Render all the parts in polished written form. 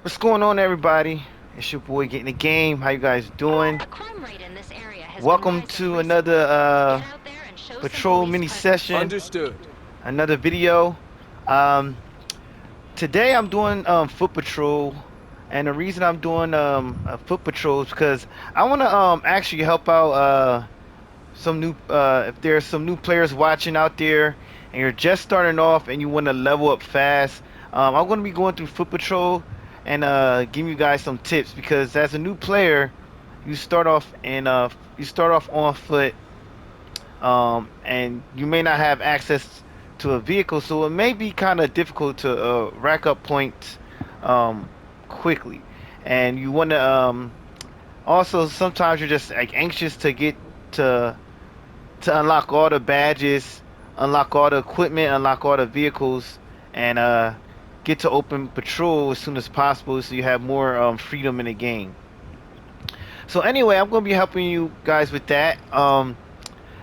What's going on, everybody? It's your boy Getting the Game. How you guys doing? A crime rate in this area has been Welcome rising to another recently. Get out there and show some patrol police mini presence. session, Understood. another video. Um, Today I'm doing foot patrol, and the reason I'm doing a foot patrol is because I want to actually help out some new if there's some new players watching out there, and you're just starting off and you want to level up fast. I'm going to be going through foot patrol and giving you guys some tips because as a new player, you start off on foot, and you may not have access to a vehicle, so it may be kind of difficult to rack up points um, quickly. And you want to also sometimes you're just like anxious to get to unlock all the badges, unlock all the equipment, unlock all the vehicles, and get to open patrol as soon as possible, so you have more freedom in the game. So anyway, I'm gonna be helping you guys with that. And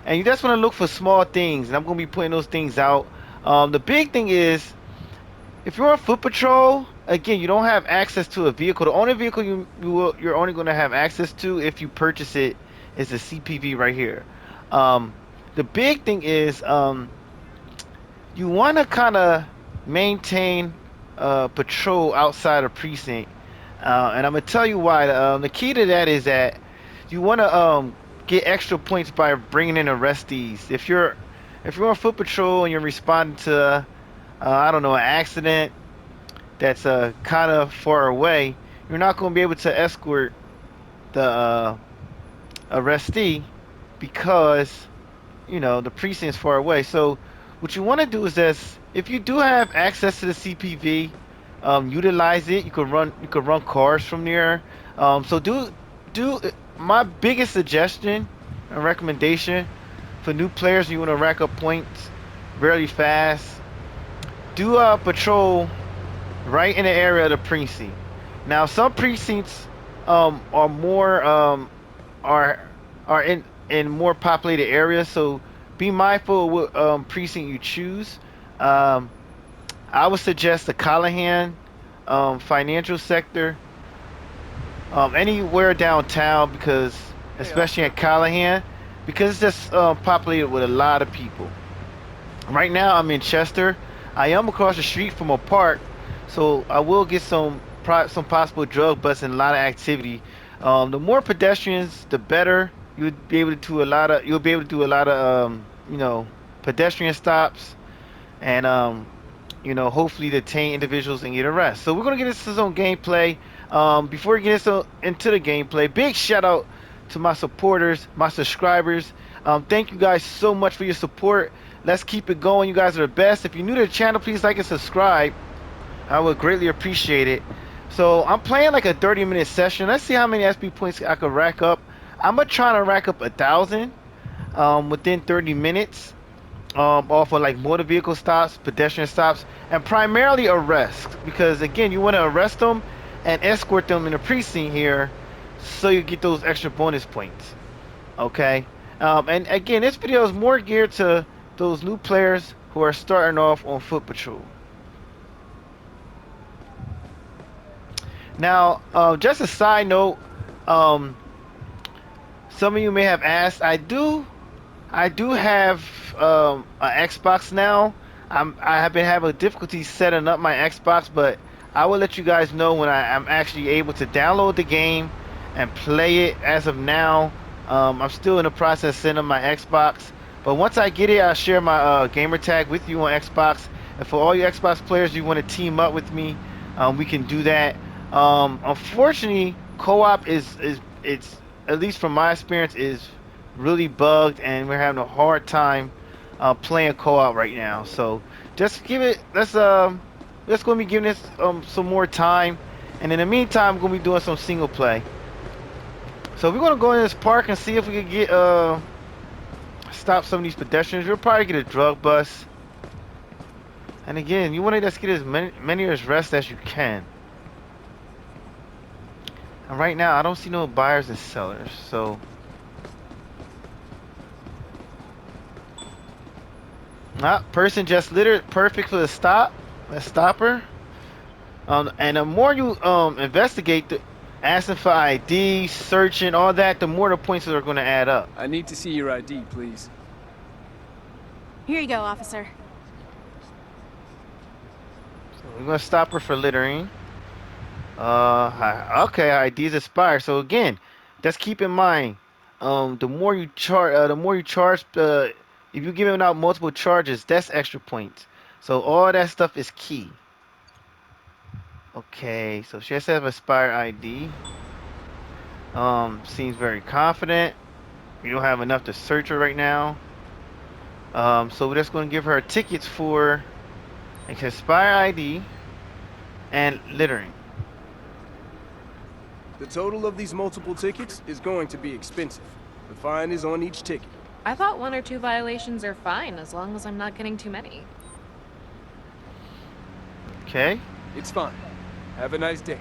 you just want to look for small things, and I'm gonna be putting those things out. The big thing is if you're on foot patrol, again, you don't have access to a vehicle. The only vehicle you're only gonna have access to if you purchase it is the CPV right here. Um, the big thing is you want to kind of maintain patrol outside of precinct, and I'm gonna tell you why. The key to that is that you want to get extra points by bringing in arrestees. If you're on foot patrol and you're responding to I don't know, an accident that's kind of far away, you're not going to be able to escort the arrestee because the precinct's far away. So what you want to do is this: if you do have access to the CPV, utilize it. You could run cars from there. So do my biggest suggestion and recommendation for new players. You want to rack up points really fast. Do patrol right in the area of the precinct. Now, some precincts are more are in more populated areas, so be mindful of what precinct you choose. Um, I would suggest the Callahan financial sector, anywhere downtown, because Yeah. especially at Callahan, because it's just populated with a lot of people. Right now, I'm in Chester. I am across the street from a park, so I will get some possible drug busts and a lot of activity. The more pedestrians, the better. You'll be able to do a lot of pedestrian stops, and hopefully detain individuals and get arrested. So we're gonna get into some gameplay. Before we get into the gameplay, big shout out to my supporters, my subscribers. Thank you guys so much for your support. Let's keep it going. You guys are the best. If you're new to the channel, please like and subscribe. I would greatly appreciate it. So I'm playing like a 30-minute session. Let's see how many SP points I could rack up. I'm gonna try to rack up 1,000 within 30 minutes off of like motor vehicle stops, pedestrian stops, and primarily arrest. Because again, you want to arrest them and escort them in the precinct here, so you get those extra bonus points. Okay. And again, this video is more geared to those new players who are starting off on foot patrol. Now, just a side note, um, some of you may have asked. I do have an Xbox now. I have been having difficulty setting up my Xbox, but I will let you guys know when I'm actually able to download the game and play it. As of now, I'm still in the process of setting up my Xbox. But once I get it, I'll share my gamer tag with you on Xbox. And for all you Xbox players, you want to team up with me, we can do that. Unfortunately, co-op is it's, at least from my experience, is really bugged, and we're having a hard time playing co-op right now. So just give it. Let's go be giving this some more time, and in the meantime, we're gonna be doing some single play. So we're gonna go in this park and see if we can get stop some of these pedestrians. We'll probably get a drug bus. And again, you want to just get as many arrests as you can. And right now, I don't see no buyers and sellers, so. Ah, person just littered. Perfect for the stop. Let's stop her. And the more you investigate, asking for ID, searching, all that, the more the points are going to add up. I need to see your ID, please. Here you go, officer. So we're going to stop her for littering. Okay, ID's expired. So again, just keep in mind, the more you charge, if you're giving out multiple charges, that's extra points. So all that stuff is key. Okay, so she has to have expired ID. Seems very confident. We don't have enough to search her right now. So we're just going to give her tickets for expired ID and littering. The total of these multiple tickets is going to be expensive. The fine is on each ticket. I thought 1 or 2 violations are fine as long as I'm not getting too many. Okay. It's fine. Have a nice day.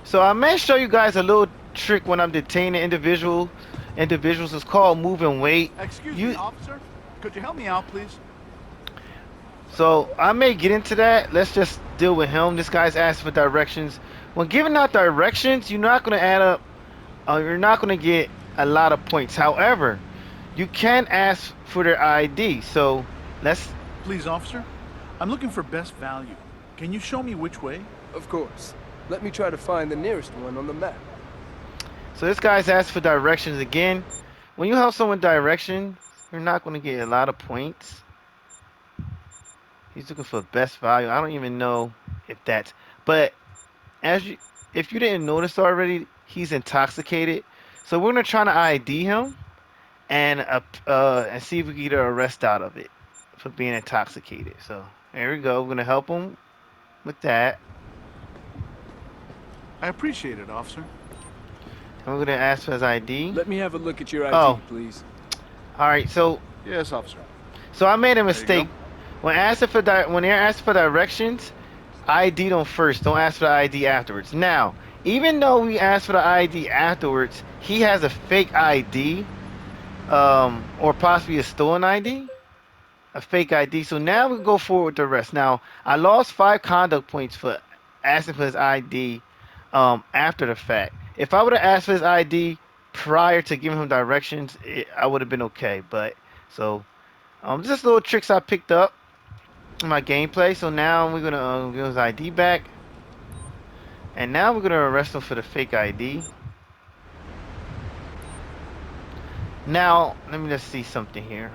So I may show you guys a little trick when I'm detaining individuals. It's called move and wait. Excuse me, officer. Could you help me out, please? So I may get into that. Let's just deal with him. This guy's asking for directions. When giving out directions, you're not going to add up. You're not going to get a lot of points. However, you can ask for their ID. So let's. Please, officer. I'm looking for best value. Can you show me which way? Of course. Let me try to find the nearest one on the map. So this guy's asked for directions again. When you help someone directions, you're not going to get a lot of points. He's looking for best value. I don't even know if that's, but if you didn't notice already, he's intoxicated. So we're gonna try to ID him and see if we can get an arrest out of it for being intoxicated. So there we go. We're gonna help him with that. I appreciate it, officer. And we're gonna ask for his ID. Let me have a look at your ID, Oh. please. All right. So Yes, officer. I made a There you mistake. go. When they're asking for directions, ID them first. Don't ask for the ID afterwards. Now, even though we asked for the ID afterwards, he has a fake ID, or possibly a stolen ID, a fake ID. So now we go forward with the rest. Now, I lost 5 conduct points for asking for his ID, after the fact. If I would have asked for his ID prior to giving him directions, I would have been okay. But so, just little tricks I picked up in my gameplay. So now we're gonna give his ID back, and now we're gonna arrest him for the fake ID. Now let me just see something here.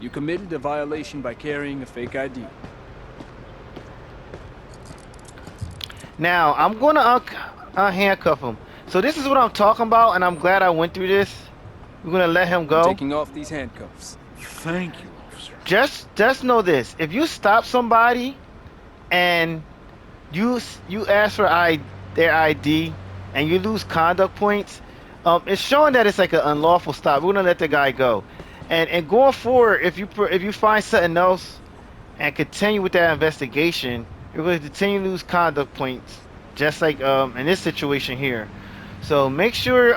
You committed a violation by carrying a fake ID. Now I'm gonna handcuff him. So this is what I'm talking about, and I'm glad I went through this. We're gonna let him I'm go. taking off these handcuffs. Thank you, officer. Just know this: if you stop somebody and you ask for their ID and you lose conduct points, it's showing that it's like an unlawful stop. We're gonna let the guy go. And going forward, if you find something else and continue with that investigation, you're going to continue to lose conduct points, just like in this situation here. So make sure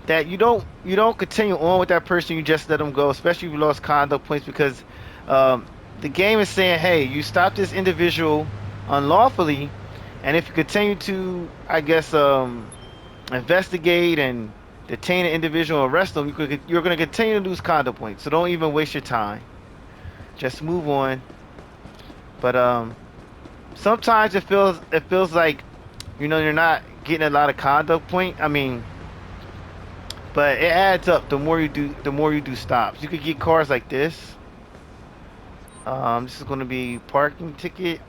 that you don't continue on with that person. You just let them go, especially if you lost conduct points, because the game is saying, hey, you stopped this individual unlawfully, and if you continue to, I guess, investigate and detain an individual, arrest them, you're going to continue to lose conduct points. So don't even waste your time. Just move on. But sometimes it feels like, you're not getting a lot of conduct point. I mean, but it adds up. The more you do stops. You could get cars like this. This is going to be parking ticket.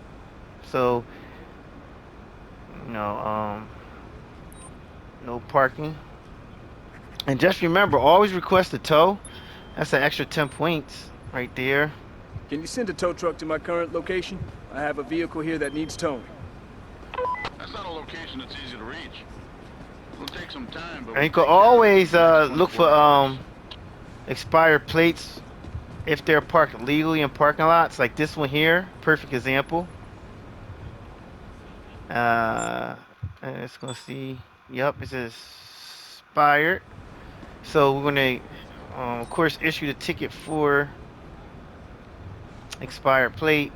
So no parking. And just remember, always request a tow. That's an extra 10 points right there. Can you send a tow truck to my current location? I have a vehicle here that needs towing. That's not a location that's easy to reach. It'll take some time, but And you can always look for expired plates if they're parked legally in parking lots, like this one here. Perfect example. And it's gonna see. Yep, it says expired. So we're Of course, issue the ticket for expired plate.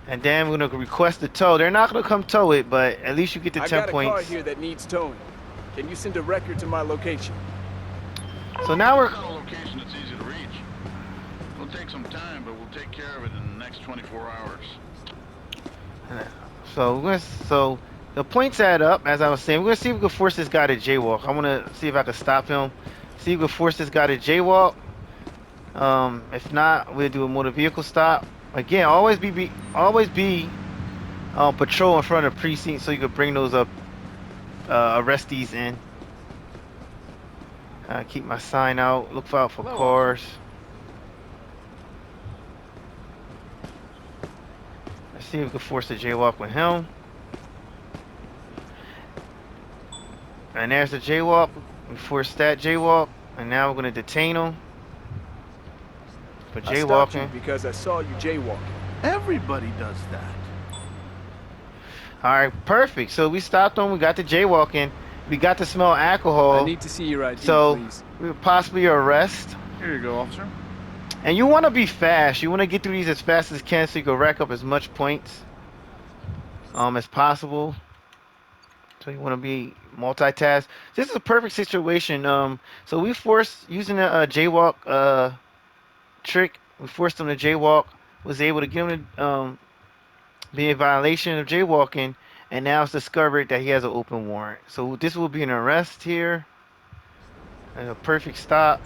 And then we're gonna request the tow. They're not gonna come tow it, but at least you get the I 10 got a car points. here that needs towing. Can you send a record to my location? So now we're It's not a location that's easy to reach. It'll take some time, but we'll take care of it in the next 24 hours. so the points add up. As I was saying, we're gonna see if we can force this guy to jaywalk. I wanna see if I can stop him. See if we can force this guy to jaywalk. If not, we'll do a motor vehicle stop. Again, always be patrol in front of the precinct so you can bring those up arrestees in. Keep my sign out. Look out for cars. Let's see if we can force a jaywalk with him. And there's the jaywalk. We forced that jaywalk, and now we're gonna detain him for I stopped you jaywalking. because I saw you jaywalking. Everybody does that. All right, perfect. So we stopped him. We got the jaywalking. We got to smell alcohol. I need to see your ID, So please. we would possibly arrest. Here you go, officer. And you want to be fast. You want to get through these as fast as you can so you can rack up as much points as possible. So you want to be multitask. This is a perfect situation. So we forced using a jaywalk trick. We forced him to jaywalk. Was able to get him to be in violation of jaywalking, and now it's discovered that he has an open warrant. So this will be an arrest here. And a perfect stop.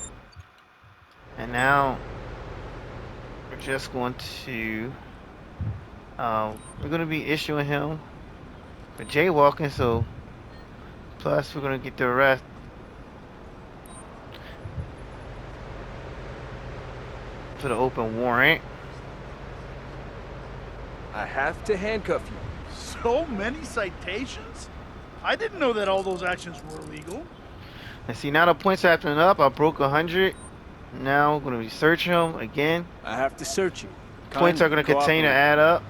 And now we're just going to we're going to be issuing him for jaywalking. So plus we're going to get the arrest. For the open warrant. I have to handcuff you. So many citations? I didn't know that all those actions were illegal. And see, now the points are adding up. I broke 100. Now we're going to be searching him again. I have to search you. Points are going to continue to cooperate. add up.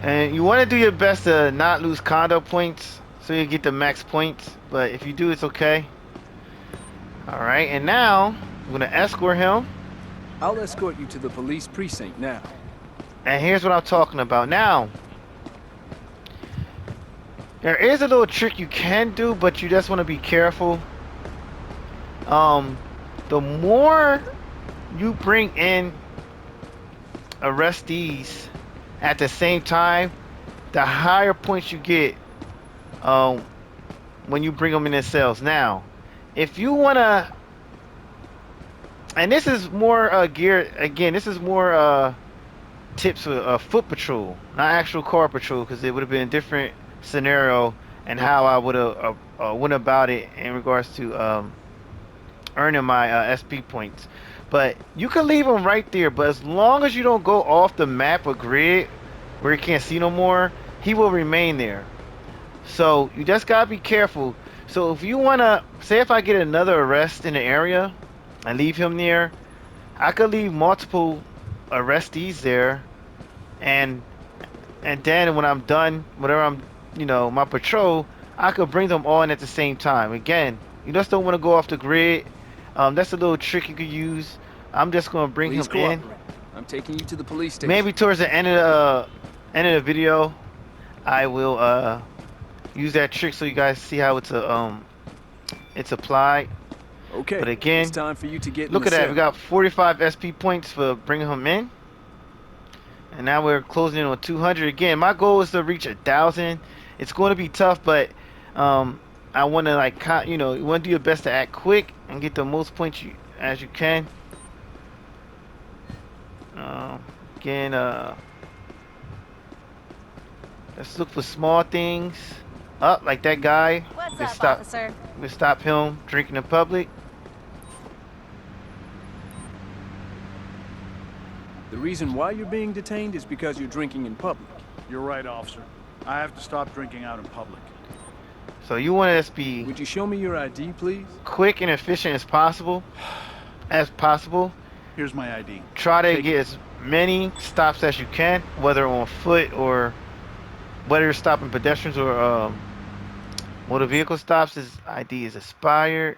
And you want to do your best to not lose conduct points so you get the max points. But if you do, it's okay. Alright, and now I'm going to escort him. I'll escort you to the police precinct now. And here's what I'm talking about. Now, there is a little trick you can do, but you just want to be careful. The more you bring in arrestees at the same time, the higher points you get when you bring them in their cells. Now, if you want to, and this is more geared, again, this is more tips for foot patrol, not actual car patrol, because it would have been a different scenario and how I would have went about it in regards to earning my SP points. But you can leave them right there, but as long as you don't go off the map or grid where you can't see no more, he will remain there. So you just gotta be careful. So if you wanna, say if I get another arrest in the area and leave him there, I could leave multiple arrestees there, and then when I'm done, whatever I'm, my patrol, I could bring them all in at the same time. Again, you just don't want to go off the grid. That's a little trick you could use. I'm just gonna bring Please him in. cooperate. I'm taking you to the police station. Maybe towards the end of the video, I will use that trick so you guys see how it's applied. Okay. But again, it's time for you to get in look the at that. cell. We got 45 SP points for bringing him in. And now we're closing in on 200. Again, my goal is to reach 1,000. It's going to be tough, but I want to you want to do your best to act quick and get the most points as you can. Again, let's look for small things. Up like that guy. What's up, officer? We stop him drinking in public. The reason why you're being detained is because you're drinking in public. You're right, officer. I have to stop drinking out in public. So you want us to be Would you show me your ID, please? quick and efficient as possible. Here's my ID. Try to Take get as many stops as you can, whether on foot or whether you're stopping pedestrians or motor vehicle stops. His ID is expired.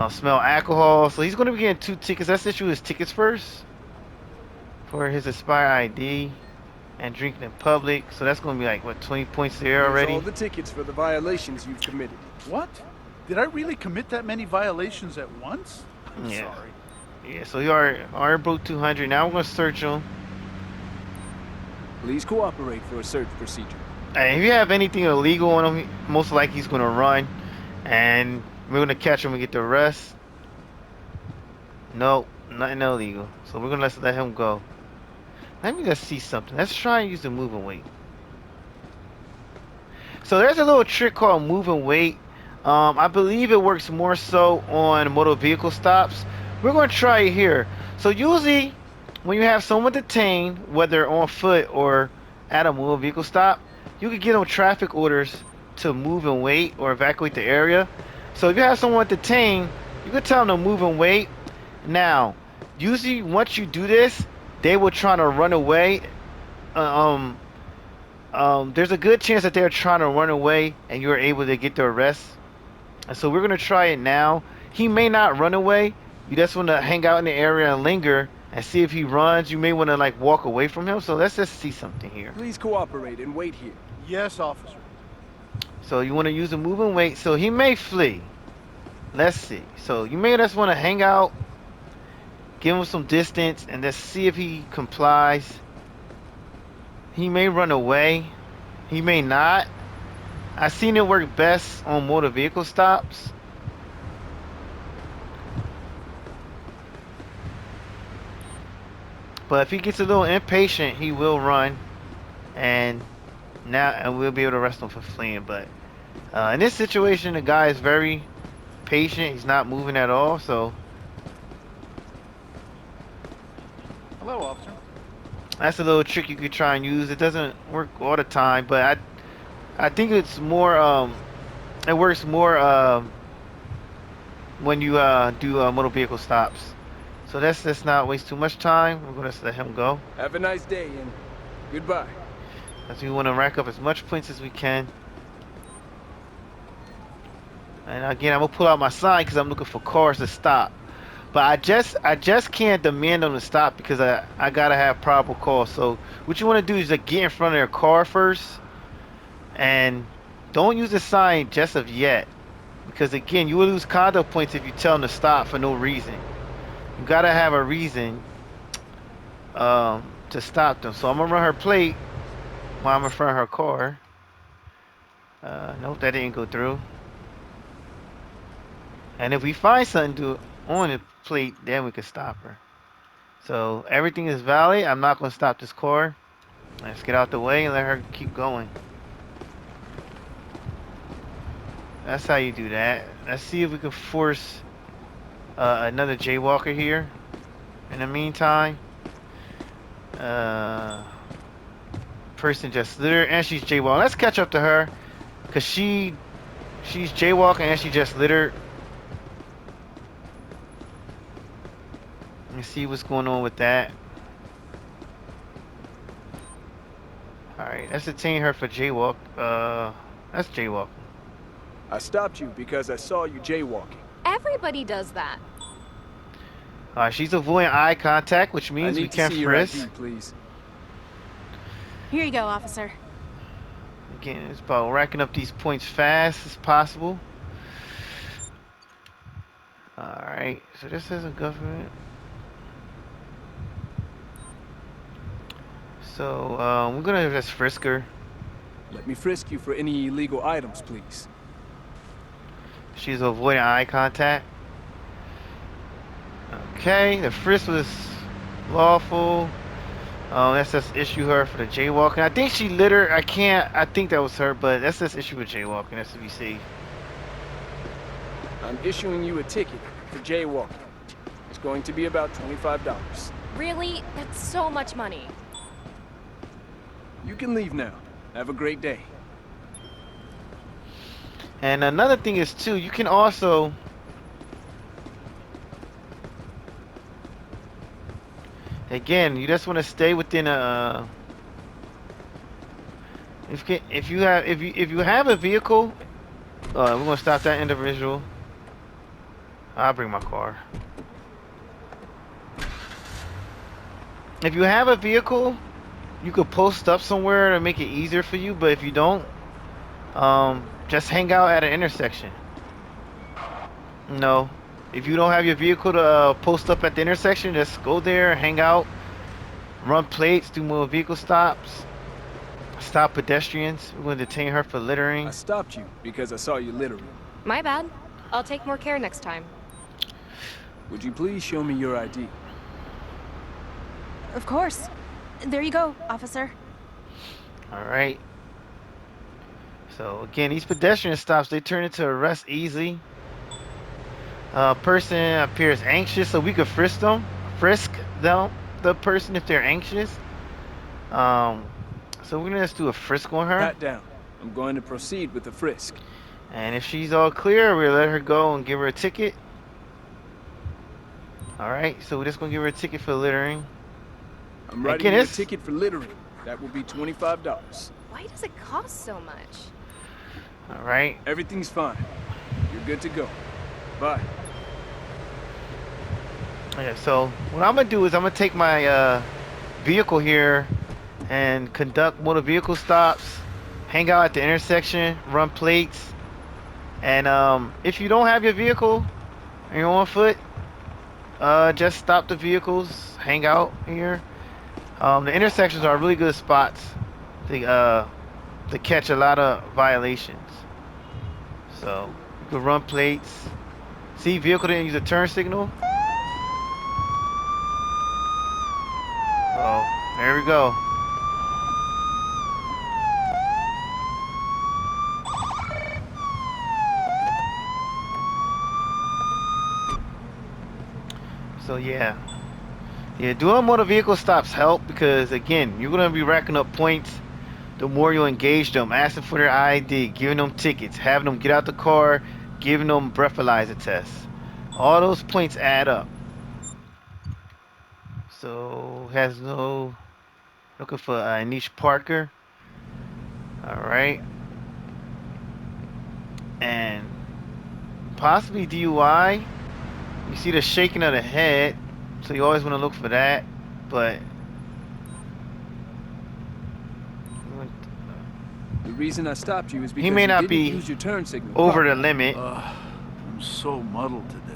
Smell alcohol. So he's gonna be getting 2 tickets. Let's issue his tickets first for his expired ID and drinking in public. So that's gonna be like what, 20 points there Here's already. all the tickets for the violations you've committed. What? Did I really commit that many violations at once? I'm Yeah. sorry. Yeah. So he already broke 200. Now we're gonna search him. Please cooperate for a search procedure. And if you have anything illegal on him, most likely he's gonna run, and we're gonna catch him and get the arrest. No, nothing illegal. So we're gonna let him go. Let me just see something. Let's try and use the moving weight. So there's a little trick called moving weight. I believe it works more so on motor vehicle stops. We're gonna try it here. So usually, when you have someone detained, whether on foot or at a motor vehicle stop, you can get them traffic orders to move and wait or evacuate the area. So if you have someone detained, you can tell them to move and wait. Now, usually once you do this, they will try to run away. There's a good chance that they're trying to run away and you're able to get the arrest. And so we're gonna try it now. He may not run away. You just want to hang out in the area and linger and see if he runs. You may want to like walk away from him. So let's just see something here. Please cooperate and wait here. Yes, officer. So you want to use a move and wait. So he may flee. Let's see. So you may just want to hang out, give him some distance, and let's see if he complies. He may run away. He may not. I've seen it work best on motor vehicle stops. But if he gets a little impatient, he will run, and we'll be able to arrest him for fleeing. But in this situation, the guy is very patient. He's not moving at all. So Hello, officer. that's a little trick you could try and use. It doesn't work all the time, but I think it's more it works more when you do motor vehicle stops. So let's not waste too much time. We're gonna let him go. Have a nice day and goodbye. Because we want to rack up as much points as we can. And again, I'm gonna pull out my sign because I'm looking for cars to stop. But I just can't demand them to stop because I gotta have probable cause. So what you want to do is like get in front of their car first, and don't use the sign just of yet, because again you will lose conduct points if you tell them to stop for no reason. You gotta have a reason to stop them. So I'm gonna run her plate while I'm in front of her car. Nope, that didn't go through. And if we find something on the plate, then we can stop her. So everything is valid. I'm not gonna stop this car. Let's get out the way and let her keep going. That's how you do that. Let's see if we can force another jaywalker here. In the meantime, person just littered and she's jaywalking. Let's catch up to her, cause she's jaywalking and she just littered. Let me see what's going on with that. Alright, let's detain her for jaywalk. That's jaywalking. I stopped you because I saw you jaywalking. Everybody does that. She's avoiding eye contact, which I means need we to can't see your frisk. ID, please. Here you go, officer. Again, it's about racking up these points fast as possible. Alright, so this is a government. So, we're gonna just frisk her. Let me frisk you for any illegal items, please. She's avoiding eye contact. Okay, the frisk was lawful. Let's just issue her for the jaywalking. I think she littered. I think that was her, but let's just issue her jaywalking. That's to be safe. I'm issuing you a ticket for jaywalking. It's going to be about $25. Really? That's so much money. You can leave now. Have a great day. And another thing is too, you can also again, you just want to stay within a if you have a vehicle, we're gonna stop that individual. I'll bring my car. If you have a vehicle, you could post up somewhere to make it easier for you. But if you don't, just hang out at an intersection. No, if you don't have your vehicle to post up at the intersection, just go there, hang out, run plates, do more vehicle stops, stop pedestrians. We're going to detain her for littering. I stopped you because I saw you littering. My bad. I'll take more care next time. Would you please show me your ID? Of course. There you go, officer. All right. So again, these pedestrian stops, they turn into arrest easily. Person appears anxious, so we could frisk them, the person if they're anxious. So we're gonna just do a frisk on her. Pat down. I'm going to proceed with the frisk. And if she's all clear, we'll let her go and give her a ticket. Alright, so we're just gonna give her a ticket for littering. I'm writing you a ticket for littering. That will be $25. Why does it cost so much? Alright. Everything's fine. You're good to go. Bye. Okay, so what I'm gonna do is I'm gonna take my vehicle here and conduct motor vehicle stops, hang out at the intersection, run plates, and if you don't have your vehicle and you're on foot, just stop the vehicles, hang out here. The intersections are really good spots to catch a lot of violations. So you can run plates. See, vehicle didn't use a turn signal. Oh, there we go. So yeah, doing motor vehicle stops help because again, you're gonna be racking up points. The more you engage them, asking for their ID, giving them tickets, having them get out the car, giving them breathalyzer tests, all those points add up. So looking for Anish Parker. All right, and possibly DUI. You see the shaking of the head, so you always want to look for that. But the reason I stopped you is because he may not you didn't be use your turn signal over the properly. limit. I'm so muddled today.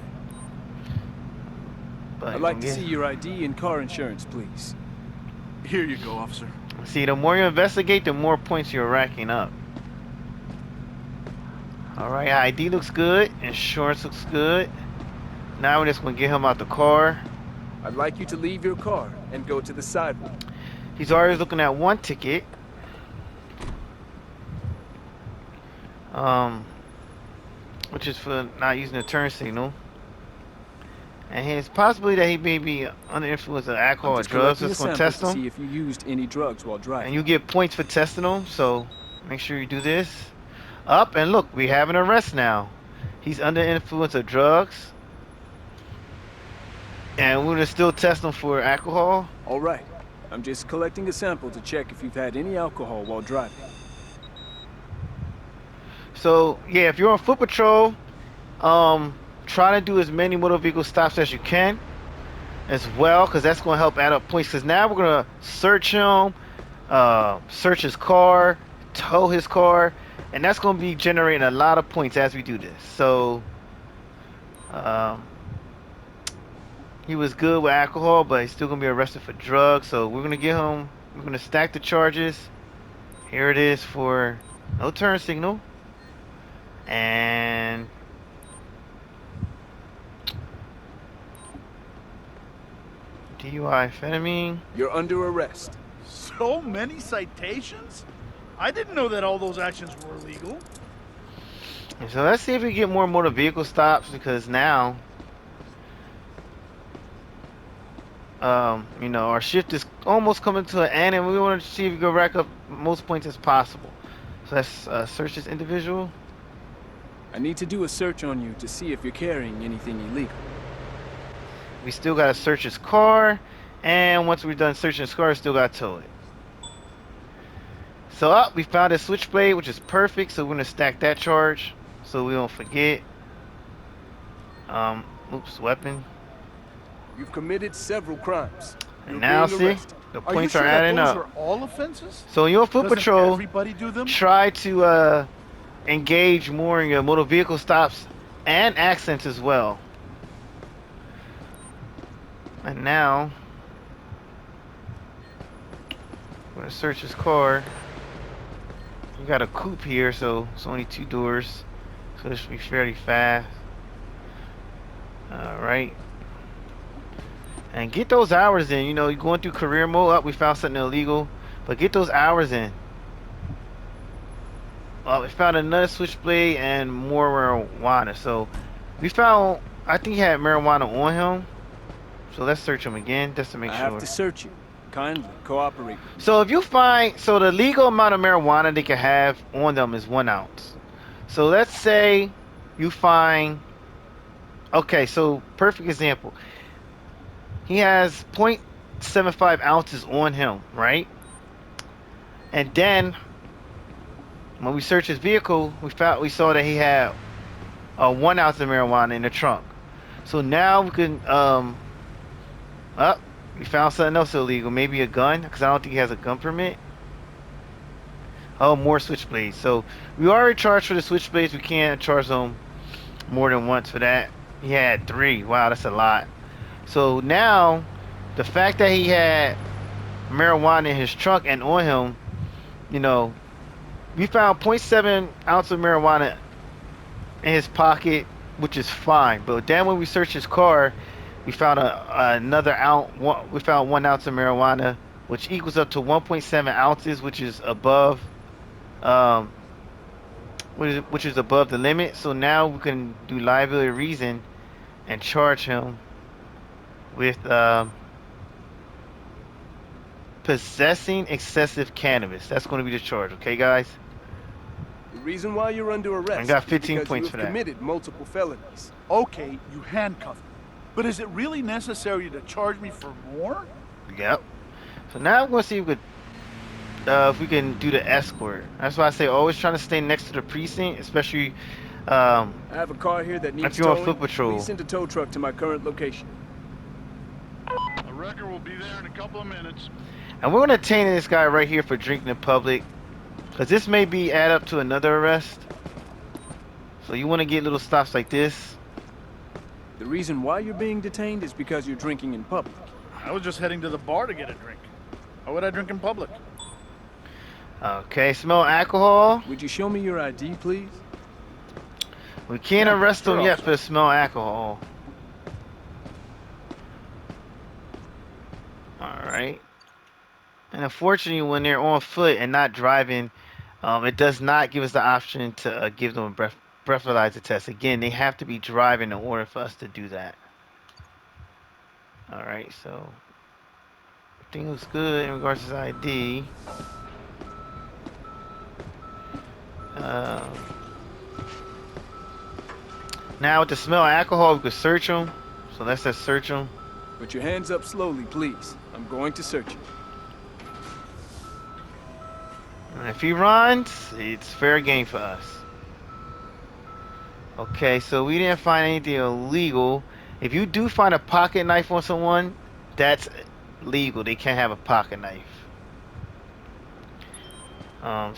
But I'd like to see your ID and car insurance, please. Here you go, officer. See, the more you investigate, the more points you're racking up. All right, ID looks good. Insurance looks good. Now we're just gonna get him out the car. I'd like you to leave your car and go to the sidewalk. He's already looking at one ticket. Which is for not using a turn signal. And it's possibly that he may be under the influence of alcohol or drugs. Just gonna test him. See if you used any drugs while driving. And you get points for testing them, so make sure you do this. Up and look, we have an arrest now. He's under influence of drugs. And we're gonna still test him for alcohol. All right. I'm just collecting a sample to check if you've had any alcohol while driving. So yeah, if you're on foot patrol, try to do as many motor vehicle stops as you can as well, because that's going to help add up points. Because now we're going to search him, search his car, tow his car, and that's going to be generating a lot of points as we do this. So he was good with alcohol, but he's still going to be arrested for drugs. So we're going to get him, we're going to stack the charges. Here it is for no turn signal. And DUI amphetamine. You're under arrest. So many citations? I didn't know that all those actions were illegal. And so let's see if we get more motor vehicle stops, because now you know, our shift is almost coming to an end and we want to see if we can rack up most points as possible. So let's search this individual. I need to do a search on you to see if you're carrying anything illegal. We still gotta search his car, and once we're done searching his car, we still gotta tow it. So we found a switchblade, which is perfect, so we're gonna stack that charge so we don't forget. Oops, weapon. You've committed several crimes. And You're now being see, arrested. the Are you points sure are that adding those up. are all offenses? So in your foot Doesn't patrol, everybody do them? try to engage more in your motor vehicle stops and accidents as well. And now we're gonna search his car. You got a coupe here, so it's only 2 doors, so this should be fairly fast. All right. And get those hours in. You know, you're going through career mode. Up, we found something illegal, but get those hours in. We found another switchblade and more marijuana. So we found, I think he had marijuana on him. So let's search him again just to make I sure. have to search you. Kindly cooperate. So if you find, so the legal amount of marijuana they can have on them is 1 ounce. So let's say you find, okay, so perfect example. He has 0.75 ounces on him, right? And then when we searched his vehicle, we saw that he had 1 ounce of marijuana in the trunk. So now we can we found something else illegal, maybe a gun, because I don't think he has a gun permit. Oh, more switchblades. So we already charged for the switchblades. We can't charge them more than once for that. He had 3. Wow, that's a lot. So now the fact that he had marijuana in his trunk and on him, you know, we found 0.7 ounce of marijuana in his pocket, which is fine. But then when we searched his car, we found another ounce. We found 1 ounce of marijuana, which equals up to 1.7 ounces, which is above, which is above the limit. So now we can do liability reason and charge him with possessing excessive cannabis. That's going to be the charge, okay, guys? The reason why you're under arrest I got is 15 because points you for have that. committed multiple felonies. Okay, you handcuffed me. But is it really necessary to charge me for more? Yep. So now I'm going to see if we can do the escort. That's why I say always trying to stay next to the precinct, especially I have a car here that needs if you're on towing. foot patrol. Please send a tow truck to my current location. The wrecker will be there in a couple of minutes. And we're going to detain this guy right here for drinking in public, because this may be add up to another arrest. So you want to get little stops like this. The reason why you're being detained is because you're drinking in public. I was just heading to the bar to get a drink. Why would I drink in public? Okay, smell alcohol. Would you show me your ID, please? We can't Yeah, arrest sure, them yet officer. for the smell alcohol. Alright. And unfortunately, when they're on foot and not driving, it does not give us the option to give them a breathalyzer test. Again, they have to be driving in order for us to do that. Alright, so everything looks good in regards to his ID. Now with the smell of alcohol, we could search them. So let's just search them. Put your hands up slowly, please. I'm going to search you. And if he runs, it's fair game for us. Okay, so we didn't find anything illegal. If you do find a pocket knife on someone, that's legal. They can't have a pocket knife.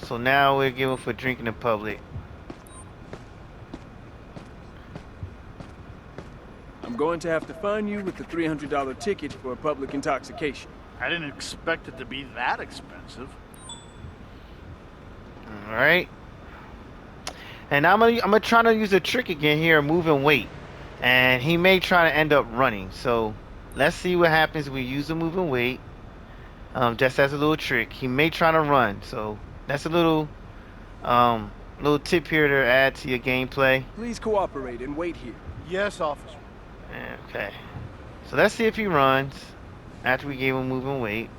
So now we're given for drinking in public. I'm going to have to fine you with the $300 ticket for public intoxication. I didn't expect it to be that expensive. All right. And I'm gonna try to use a trick again here, moving weight, and he may try to end up running. So let's see what happens if we use the moving weight. Just as a little trick, he may try to run. So that's a little tip here to add to your gameplay. Please cooperate and wait here. Yes, officer. Okay. So let's see if he runs after we gave him moving weight.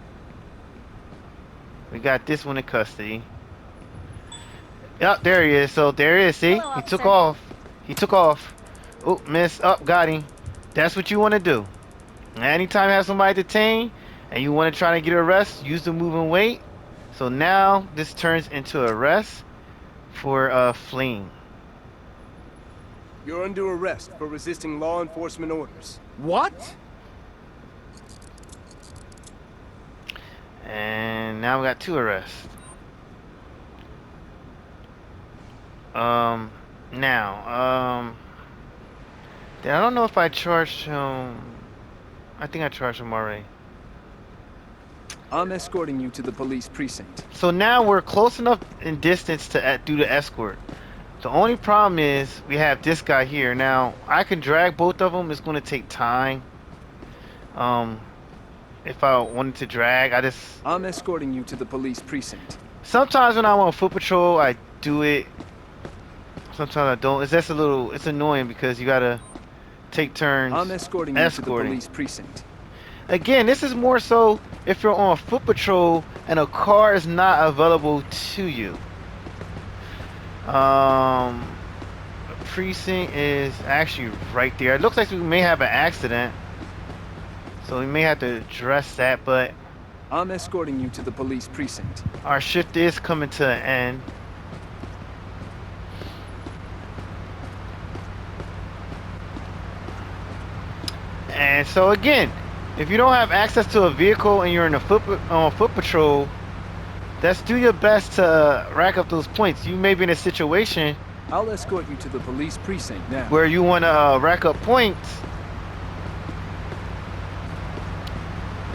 We got this one in custody. Yep, there he is. So there he is. See, Hello, he took officer. off. He took off. Oh, miss. Up, got him. That's what you want to do. Anytime you have somebody detained and you want to try to get arrested, use the moving weight. So now this turns into arrest for fleeing. You're under arrest for resisting law enforcement orders. What? And now we got 2 arrests. Then I don't know if I charged him. I think I charged him already. I'm escorting you to the police precinct. So now we're close enough in distance to do the escort. The only problem is we have this guy here. Now I can drag both of them. It's going to take time. If I wanted to drag, I'm escorting you to the police precinct. sometimes when I'm on foot patrol, I do it. Sometimes I don't. It's just it's annoying because you gotta take turns. I'm escorting you to the police precinct. Again, this is more so if you're on foot patrol and a car is not available to you. Precinct is actually right there. It looks like we may have an accident, so we may have to address that, but I'm escorting you to the police precinct. our shift is coming to an end. And so again, if you don't have access to a vehicle and you're in a foot patrol, let's do your best to rack up those points. You may be in a situation I'll escort you to the police precinct now. where you want to rack up points,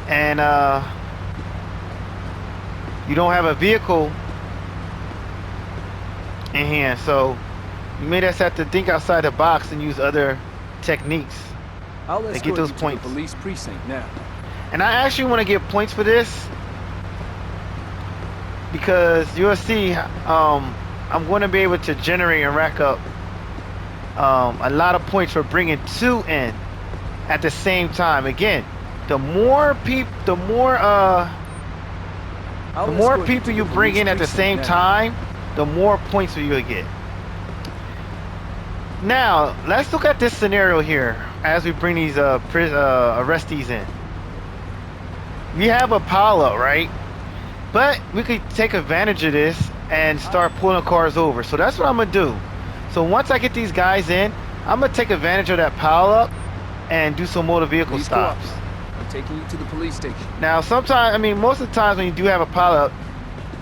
and you don't have a vehicle in hand, so you may just have to think outside the box and use other techniques. I'll They escort get those you points. to the police precinct now. And I actually want to get points for this because you'll see I'm going to be able to generate and rack up a lot of points for bringing 2 in at the same time. Again, the more people you bring in at the same time, the more points you'll get. Now, let's look at this scenario here as we bring these arrestees in. We have a pileup, right? But we could take advantage of this and start pulling cars over. So that's what I'm going to do. So once I get these guys in, I'm going to take advantage of that pileup and do some motor vehicle Please stops. I'm taking you to the police station. Now, sometimes, I mean, most of the times when you do have a pileup,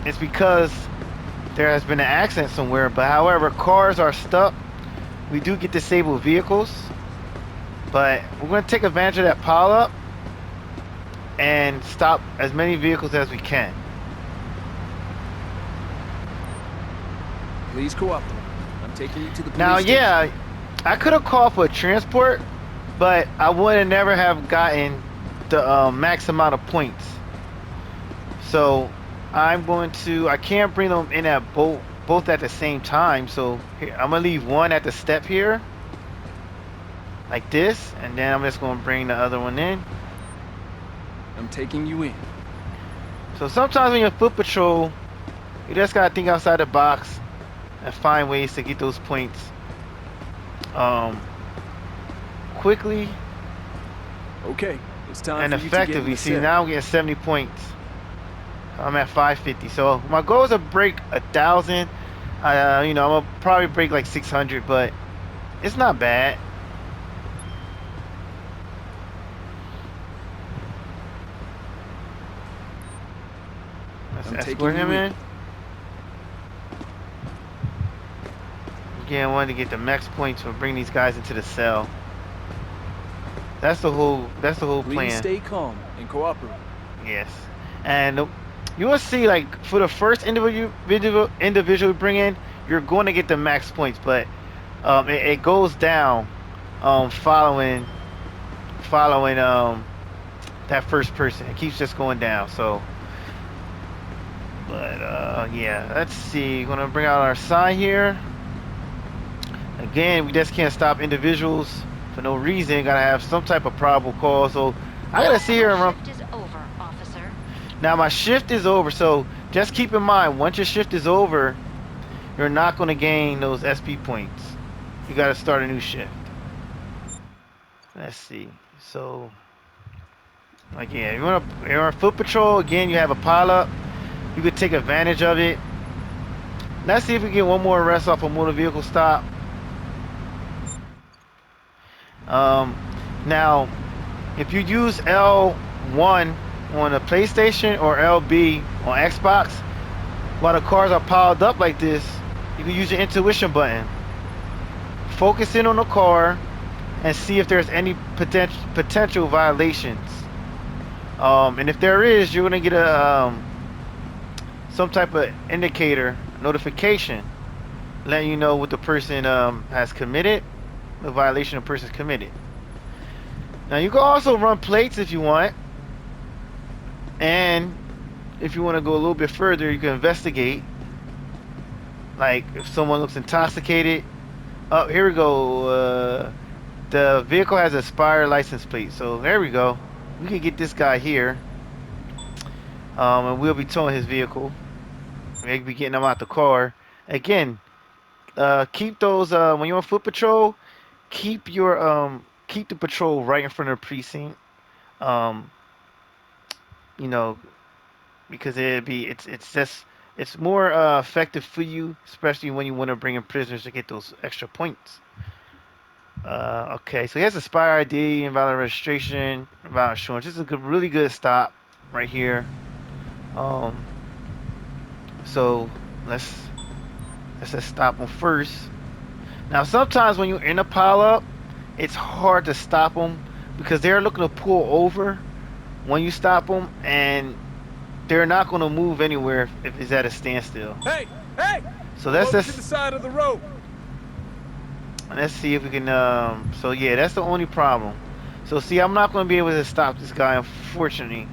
it's because there has been an accident somewhere. But however, cars are stuck. We do get disabled vehicles, but we're going to take advantage of that pileup and stop as many vehicles as we can. Please cooperate. I'm taking you to the police Now, station. yeah, I could have called for a transport, but I would have never have gotten the max amount of points. So I can't bring them in at both at the same time. So here, I'm gonna leave one at the step here, like this, and then I'm just gonna bring the other one in. I'm taking you in. So sometimes when you're foot patrol, you just gotta think outside the box and find ways to get those points quickly Okay, it's time and for you to get in effectively. the See, cell. now I'm getting 70 points. I'm at 550. So my goal is to break 1,000. I'm gonna probably break like 600, but it's not bad. Let's I'm taking escort him you in. in. Again, I wanted to get the max points for bringing these guys into the cell. That's the whole Please plan. stay calm and cooperate. Yes, and you will see, like, for the first individual we bring in, you're going to get the max points, but it goes down following that first person. It keeps just going down. So, but yeah, let's see. Gonna bring out our sign here. Again, we just can't stop individuals for no reason. Gotta have some type of probable cause. So I gotta sit here and run. Shift is over, officer. Now my shift is over, so just keep in mind, once your shift is over, you're not going to gain those SP points. You got to start a new shift. Let's see. So, again, you're on foot patrol. Again, you have a pileup. You could take advantage of it. Let's see if we get one more arrest off a motor vehicle stop. Now, if you use L1 on a PlayStation or LB on Xbox, while the cars are piled up like this, you can use your intuition button. Focus in on the car and see if there's any potential violations. And if there is, you're gonna get a some type of indicator notification letting you know what the person has committed, the violation the person's committed. Now you can also run plates if you want, and if you want to go a little bit further, you can investigate. Like if someone looks intoxicated. Oh, here we go. The vehicle has an expired license plate, so there we go. We can get this guy here, and we'll be towing his vehicle. We'll be getting him out the car. Again, keep those when you're on foot patrol. Keep your keep the patrol right in front of the precinct. You know, because it's more effective for you, especially when you want to bring in prisoners to get those extra points. Okay, so he has expired ID, invalid registration, invalid insurance. This is a really good stop right here. So let's just stop him first. Now, sometimes when you're in a pileup, it's hard to stop them because they're looking to pull over when you stop them, and they're not going to move anywhere if it's at a standstill. Hey! Hey! So that's Over just to the side of the road. let's see if we can. So yeah, that's the only problem. So see, I'm not going to be able to stop this guy, unfortunately.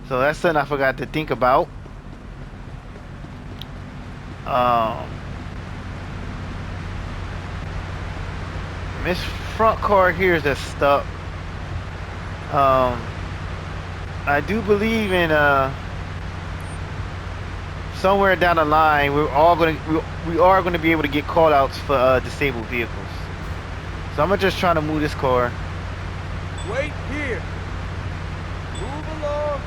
So that's something I forgot to think about. This front car here is just stuck. I do believe in somewhere down the line we are going to be able to get call outs for disabled vehicles. So I'm just trying to move this car. Wait here. Move along.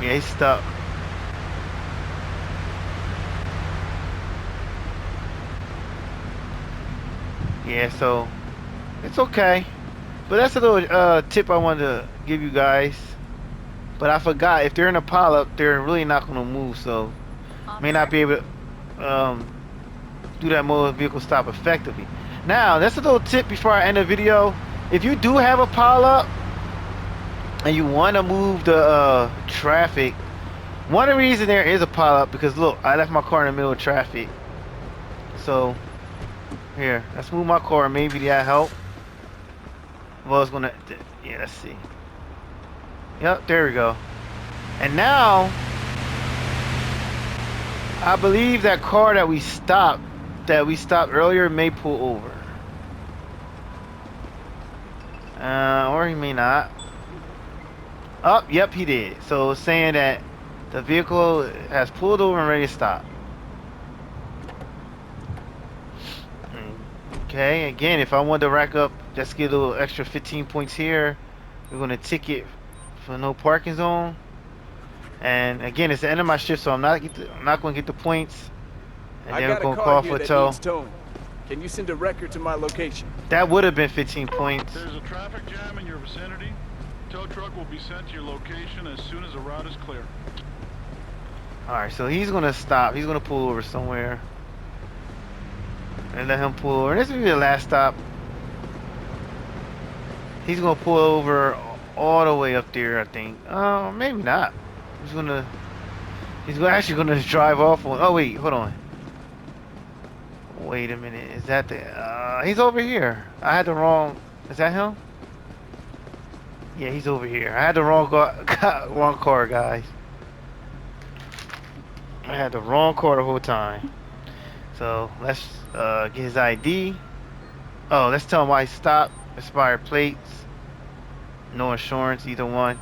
Yeah, he's stuck. Yeah, so it's okay. But that's a little tip I wanted to give you guys. But I forgot, if they're in a pileup, they're really not going to move, so may not be able to do that motor vehicle stop effectively. Now, that's a little tip before I end the video. If you do have a pileup and you want to move the traffic, one of the reasons there is a pileup because look, I left my car in the middle of traffic. So here, let's move my car. Maybe that help. Well, it's gonna. Yeah, let's see. Yep, there we go. And now, I believe that car that we stopped earlier may pull over. Or he may not. Oh, yep, he did. So it's saying that the vehicle has pulled over and ready to stop. Okay, again, if I want to rack up, just get a little extra 15 points here. We're going to ticket for no parking zone. And again, it's the end of my shift, so I'm not going to get the points. And then I'm going to call for a tow. Can you send a record to my location? That would have been 15 points. There's a traffic jam in your vicinity. Tow truck will be sent to your location as soon as the route is clear. Alright, so he's going to stop. He's going to pull over somewhere. And let him pull over. And this will be the last stop. He's going to pull over all the way up there, I think. Maybe not. He's actually going to drive off on. Oh, wait, hold on. Wait a minute. Is that the. He's over here. I had the wrong. Is that him? Yeah, he's over here. I had the wrong car, guys. I had the wrong car the whole time. So let's get his ID. Oh, let's tell him why he stopped. Expired plates. No insurance, either one.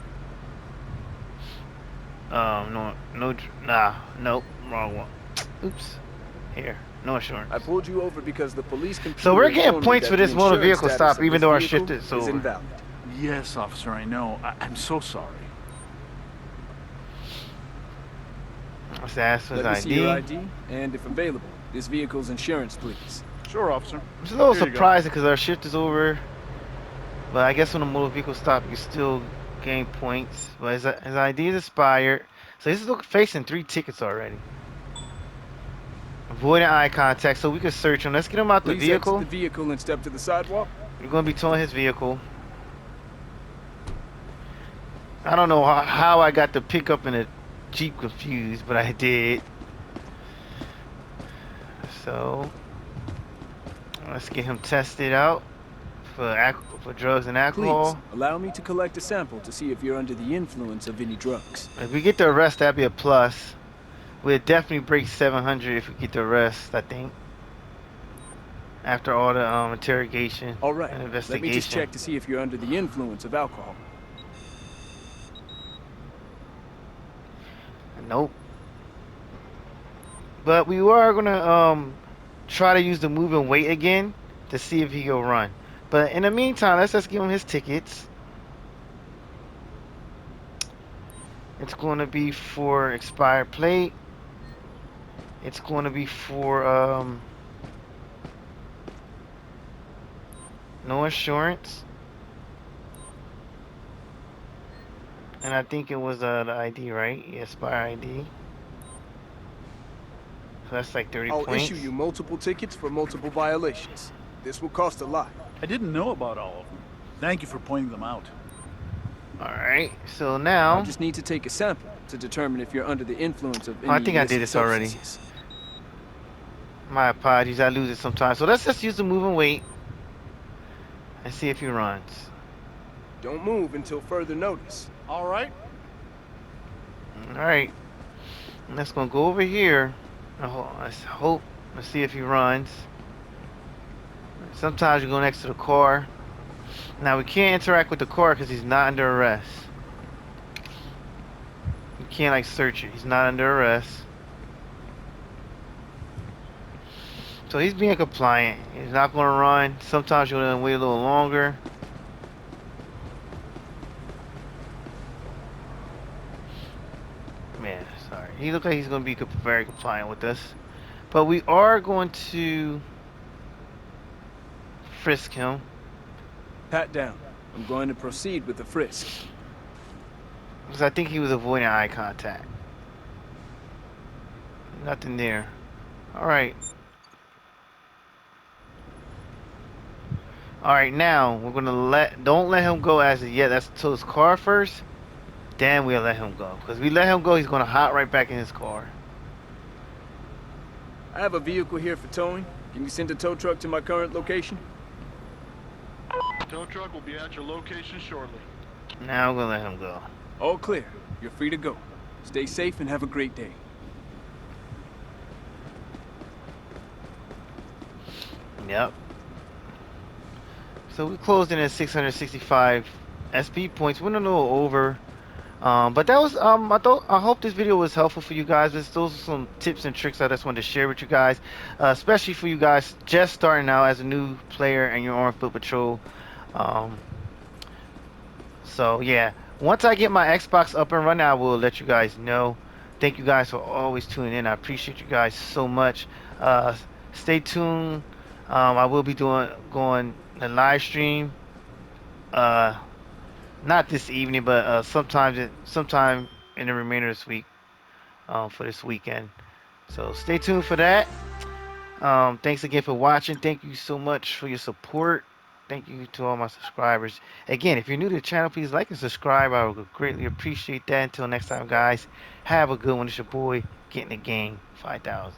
Nope, wrong one. Oops. Here, no insurance. I pulled you over because the police computer. So we're getting informed me points that for this the motor insurance vehicle status stop, of even this though our vehicle shift is is over. invalid. Yes, officer, I know. I'm so sorry. Let's ask for his Let me see your ID. ID, and if available, this vehicle's insurance, please. Sure, officer. It's a little Here you go. surprising because our shift is over. But I guess when a motor vehicle stop, you still gain points. But his ID is expired. So he's facing 3 tickets already. Avoiding eye contact, so we can search him. Let's get him out the Please vehicle. exit the vehicle and step to the sidewalk. We're going to be towing his vehicle. I don't know how I got the pickup and the Jeep confused, but I did. So let's get him tested out for drugs and alcohol. Please allow me to collect a sample to see if you're under the influence of any drugs. If we get the arrest, that'd be a plus. We'll definitely break 700 if we get the arrest, I think. After all the interrogation All right. and Let investigation. me just check to see if you're under the influence of alcohol. Nope. But we are gonna try to use the move and wait again to see if he'll run. But in the meantime, let's just give him his tickets. It's going to be for expired plate. It's going to be for no insurance. And I think it was the ID, right? Yeah, expired ID. So that's like 30 I'll points. issue you multiple tickets for multiple violations. This will cost a lot. I didn't know about all of them. Thank you for pointing them out. Alright, so now I just need to take a sample to determine if you're under the influence of any I think I did illicit this already. substances. my apologies, I lose it sometimes. So let's just use the move and wait and see if he runs. Don't move until further notice. All right. Alright. Let's gonna go over here. Let's hope. Let's see if he runs. Sometimes you go next to the car. Now we can't interact with the car because he's not under arrest. You can't like search it. He's not under arrest. So he's being compliant. He's not gonna run. Sometimes you're gonna wait a little longer. Man, sorry. He looks like he's gonna be very compliant with us. But we are going to frisk him. Pat down. I'm going to proceed with the frisk. Because I think he was avoiding eye contact. Nothing there. Alright. Alright, now we're gonna don't let him go as of yet. Let's tow his car first. Then we'll let him go. Because we let him go, he's gonna hop right back in his car. I have a vehicle here for towing. Can you send a tow truck to my current location? Tow truck will be at your location shortly. Now we're gonna let him go. All clear. You're free to go. Stay safe and have a great day. Yep. So we closed in at 665 SP points. Went a little over. But that was I hope this video was helpful for you guys. Those are some tips and tricks I just wanted to share with you guys, especially for you guys just starting out as a new player and you're on foot patrol. So yeah, once I get my Xbox up and running, I will let you guys know. Thank you guys for always tuning in. I appreciate you guys so much. Stay tuned. I will be going a live stream. Not this evening, but sometime in the remainder of this week, for this weekend. So stay tuned for that. Thanks again for watching. Thank you so much for your support. Thank you to all my subscribers. Again, if you're new to the channel, please like and subscribe. I would greatly appreciate that. Until next time, guys, have a good one. It's your boy, Getting the Game 5000.